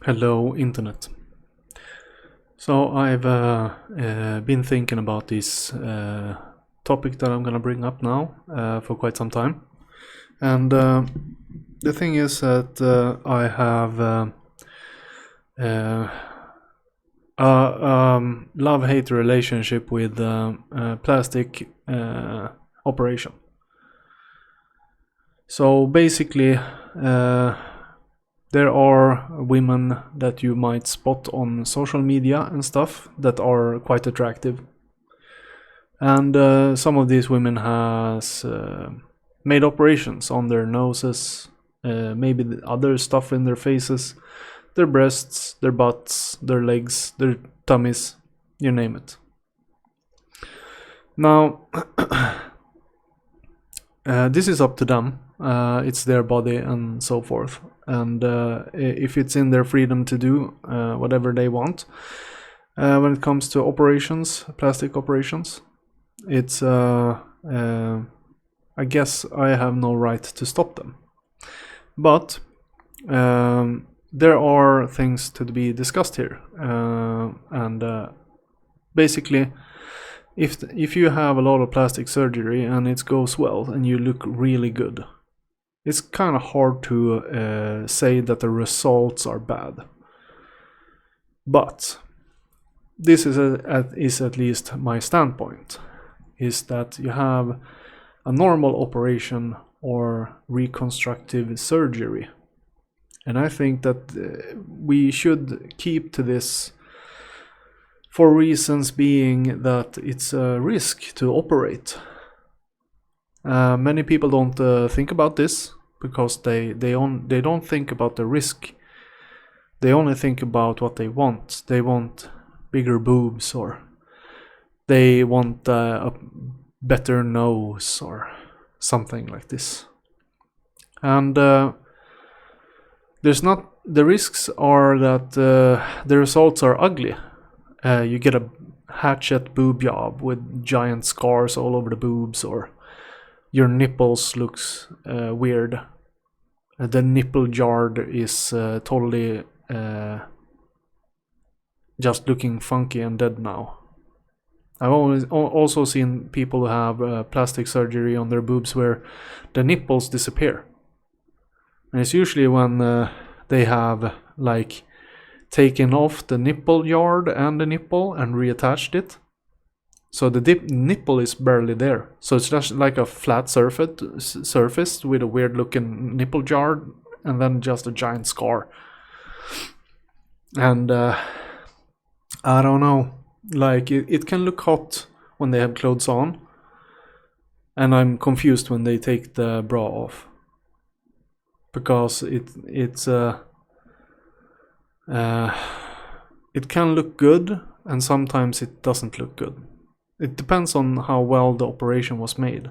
Hello, Internet. So I've been thinking about this topic that I'm gonna bring up now for quite some time, and the thing is that I have a love-hate relationship with plastic operation. So basically, there are women that you might spot on social media and stuff that are quite attractive, and some of these women has made operations on their noses, maybe the other stuff in their faces, their breasts, their butts, their legs, their tummies, you name it. Now, this is up to them. It's their body and so forth. And if it's in their freedom to do whatever they want, when it comes to operations, plastic operations, it's I guess I have no right to stop them. But there are things to be discussed here, and basically, if you have a lot of plastic surgery and it goes well and you look really good, it's kind of hard to say that the results are bad. But this is at least my standpoint, is that you have a normal operation or reconstructive surgery. And I think that we should keep to this, for reasons being that it's a risk to operate. Many people don't think about this because they don't think about the risk. They only think about what they want. They want bigger boobs, or they want a better nose or something like this. And there's not the risks are that the results are ugly. You get a hatchet boob job with giant scars all over the boobs, or your nipples looks weird. The nipple yard is totally just looking funky and dead now. I've also seen people who have plastic surgery on their boobs where the nipples disappear. And it's usually when they have like taken off the nipple yard and the nipple and reattached it. So the nipple is barely there. So it's just like a flat surface with a weird looking nipple jar and then just a giant scar. And I don't know. Like it can look hot when they have clothes on. And I'm confused when they take the bra off. Because it can look good and sometimes it doesn't look good. It depends on how well the operation was made.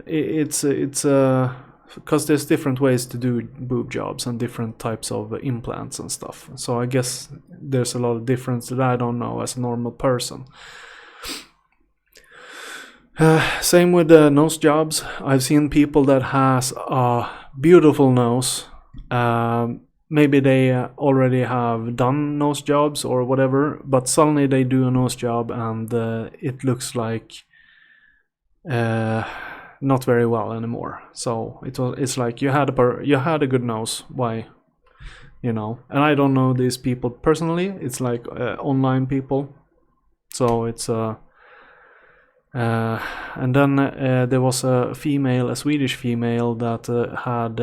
It's because there's different ways to do boob jobs and different types of implants and stuff. So I guess there's a lot of difference that I don't know as a normal person. Same with the nose jobs. I've seen people that has a beautiful nose. Maybe they already have done nose jobs or whatever, but suddenly they do a nose job and it looks like not very well anymore. So it's like you had a good nose. Why? And I don't know these people personally. It's like online people. So it's and then there was a Swedish female that had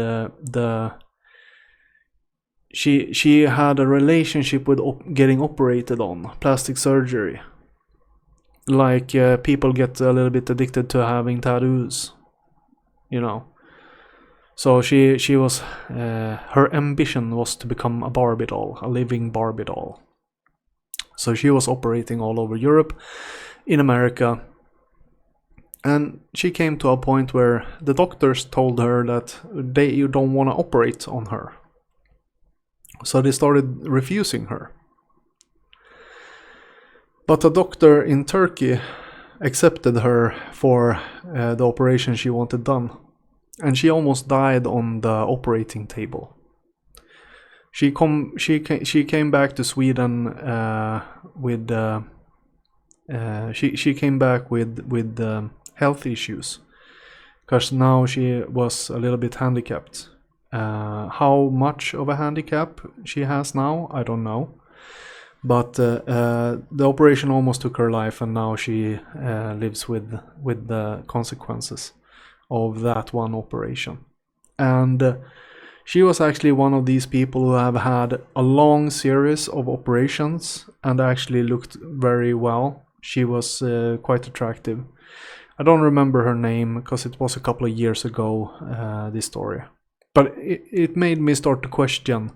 she had a relationship with getting operated on, plastic surgery. Like people get a little bit addicted to having tattoos, So she was her ambition was to become a Barbie doll, a living Barbie doll. So she was operating all over Europe, in America. And she came to a point where the doctors told her that you don't want to operate on her. So they started refusing her. But a doctor in Turkey accepted her for the operation she wanted done. And she almost died on the operating table. She came back to Sweden with she came back with health issues, because now she was a little bit handicapped. How much of a handicap she has now, I don't know. But the operation almost took her life, and now she lives with the consequences of that one operation. And she was actually one of these people who have had a long series of operations and actually looked very well. She was quite attractive. I don't remember her name because it was a couple of years ago, this story. But it made me start to question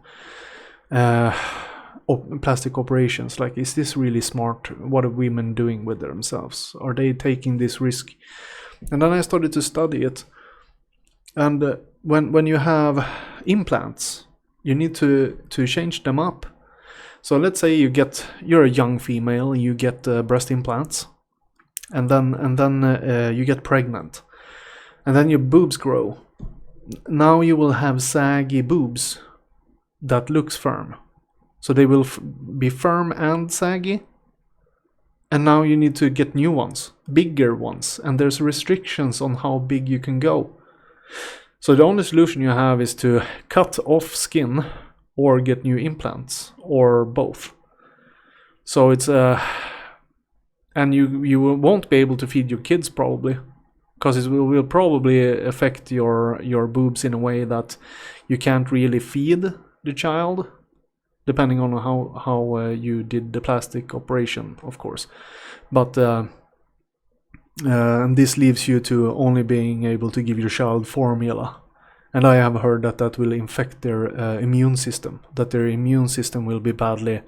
plastic operations. Like, is this really smart? What are women doing with themselves? Are they taking this risk? And then I started to study it. And when you have implants, you need to change them up. So let's say you're a young female, you get breast implants, and then you get pregnant, and then your boobs grow. Now you will have saggy boobs that looks firm. So they will be firm and saggy. And now you need to get new ones, bigger ones, and there's restrictions on how big you can go. So the only solution you have is to cut off skin or get new implants, or both. So it's and you won't be able to feed your kids probably, because it will probably affect your boobs in a way that you can't really feed the child, depending on how you did the plastic operation, of course. But and this leaves you to only being able to give your child formula. And I have heard that will infect their immune system, that their immune system will be badly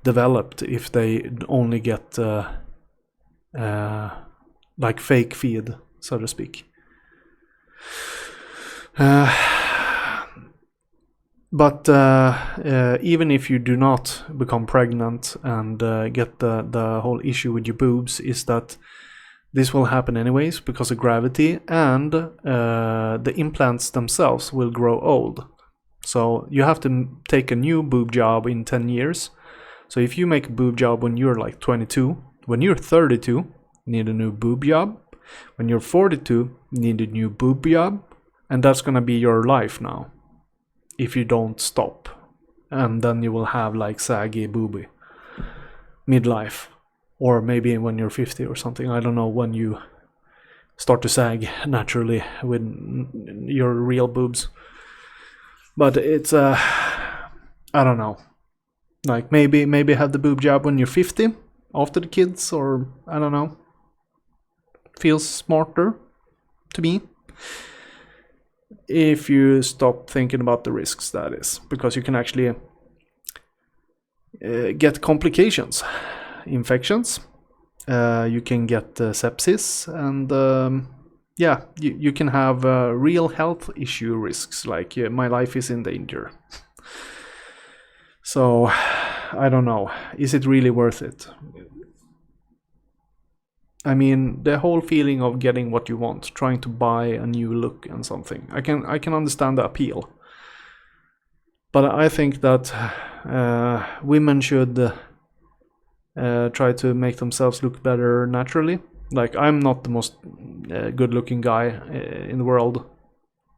developed if they only get like fake feed, so to speak. But even if you do not become pregnant and get the whole issue with your boobs is that this will happen anyways because of gravity, and the implants themselves will grow old. So you have to take a new boob job in 10 years. So if you make a boob job when you're like 22, when you're 32, you need a new boob job. When you're 42, you need a new boob job. And that's gonna be your life now, if you don't stop. And then you will have like saggy boobie midlife, or maybe when you're 50 or something. I don't know when you start to sag naturally with your real boobs, but it's I don't know, like maybe have the boob job when you're 50 after the kids, or I don't know. Feels smarter to me. If you stop thinking about the risks, that is, because you can actually get complications, infections, you can get sepsis, and yeah, you can have real health issue risks, like my life is in danger. So I don't know, is it really worth it? I mean, the whole feeling of getting what you want, trying to buy a new look and something, I can understand the appeal. But I think that women should try to make themselves look better naturally. Like, I'm not the most good-looking guy in the world,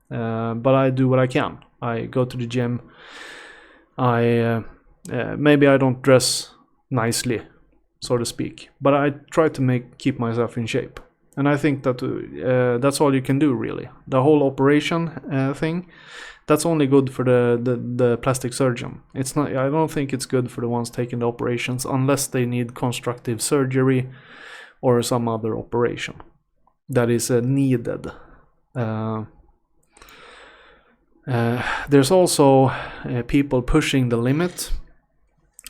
but I do what I can. I go to the gym. Maybe I don't dress nicely, so to speak, but I try to keep myself in shape. And I think that that's all you can do, really. The whole operation thing, that's only good for the plastic surgeon. It's not. I don't think it's good for the ones taking the operations, unless they need constructive surgery or some other operation that is needed. There's also people pushing the limit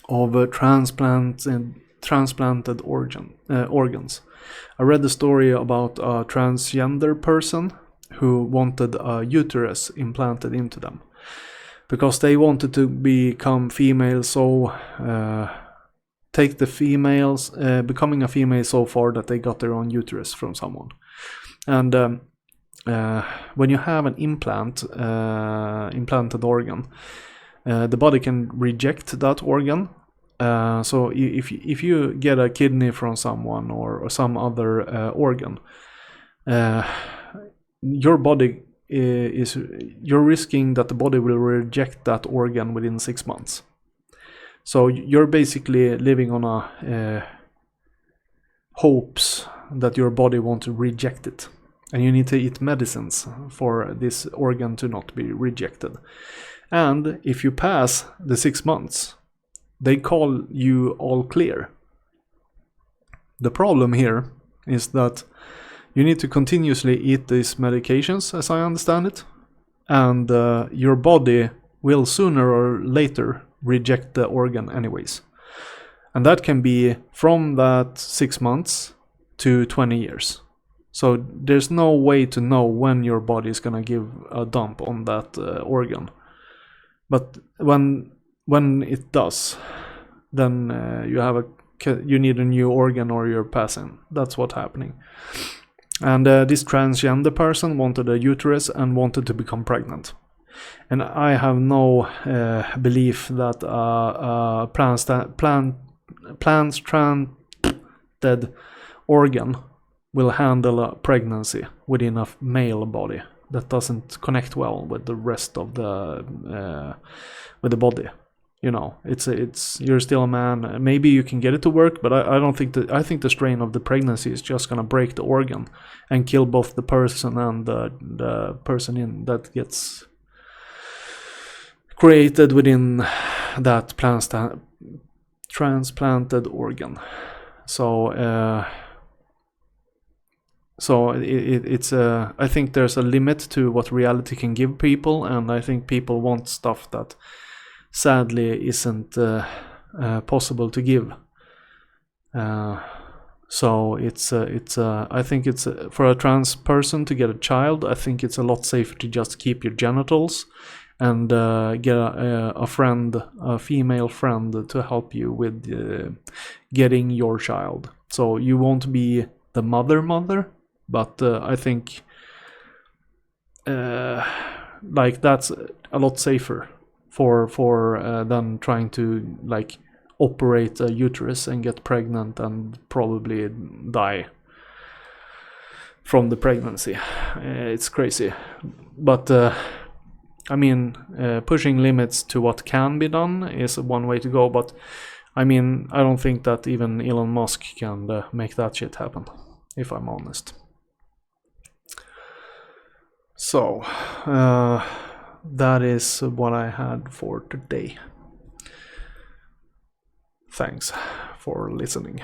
of transplanted organs. I read the story about a transgender person who wanted a uterus implanted into them because they wanted to become female, so take the females, becoming a female so far that they got their own uterus from someone. And when you have an implanted organ, the body can reject that organ. So if you get a kidney from someone or some other organ, your body you're risking that the body will reject that organ within 6 months. So you're basically living on a hopes that your body won't reject it, and you need to eat medicines for this organ to not be rejected. And if you pass the 6 months, they call you all clear. The problem here is that you need to continuously eat these medications, as I understand it, and your body will sooner or later reject the organ anyways. And that can be from that 6 months to 20 years. So there's no way to know when your body is gonna give a dump on that organ. But when it does, then you need a new organ or you're passing. That's what's happening. And this transgender person wanted a uterus and wanted to become pregnant. And I have no belief that transplanted organ will handle a pregnancy within a male body that doesn't connect well with the rest of with the body. You know, it's you're still a man. Maybe you can get it to work, but I don't think that. I think the strain of the pregnancy is just gonna break the organ and kill both the person and the person in that gets created within that transplanted organ. So it's I think there's a limit to what reality can give people, and I think people want stuff that sadly isn't possible to give. So I think it's for a trans person to get a child, I think it's a lot safer to just keep your genitals and get a friend, a female friend, to help you with getting your child. So you won't be the mother, but I think like that's a lot safer for than trying to like operate a uterus and get pregnant and probably die from the pregnancy. It's crazy, but I mean, pushing limits to what can be done is one way to go, but I mean, I don't think that even Elon Musk can make that shit happen, if I'm honest. So that is what I had for today. Thanks for listening.